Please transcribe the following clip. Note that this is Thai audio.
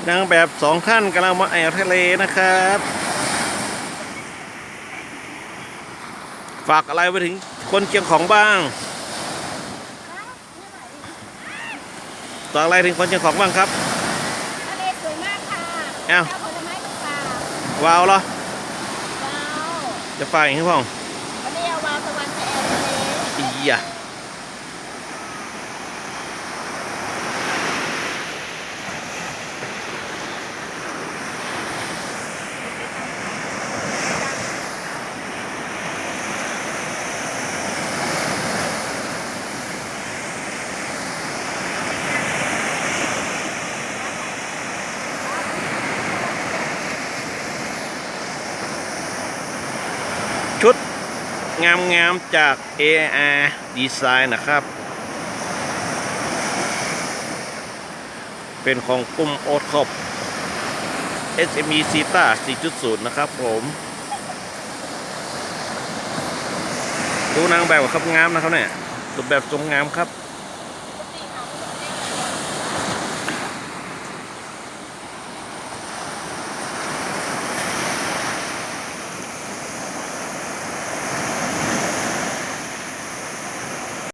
นางแบบ2 ท่านกำลังมาแอวทะเลนะครับฝากอะไรไปถึงคนเชียงของบ้างฝากอะไรถึงคนเชียงของบ้างครับทะเลสวยมากค่ะเอ้าผลไม้ต่างวาวเหรอๆว้าว จะฝากอย่างที่พ่องวันนี้เอาวาวตะวันไปแอลทะเลอีอ่ะชุดงามๆจาก AR Design นะครับ เป็นของกลุ่มโอทคอป SME Zeta 4.0 นะครับผมดูนางแบบครับงามนะครับเนี่ยรูปแบบทรงงามครับ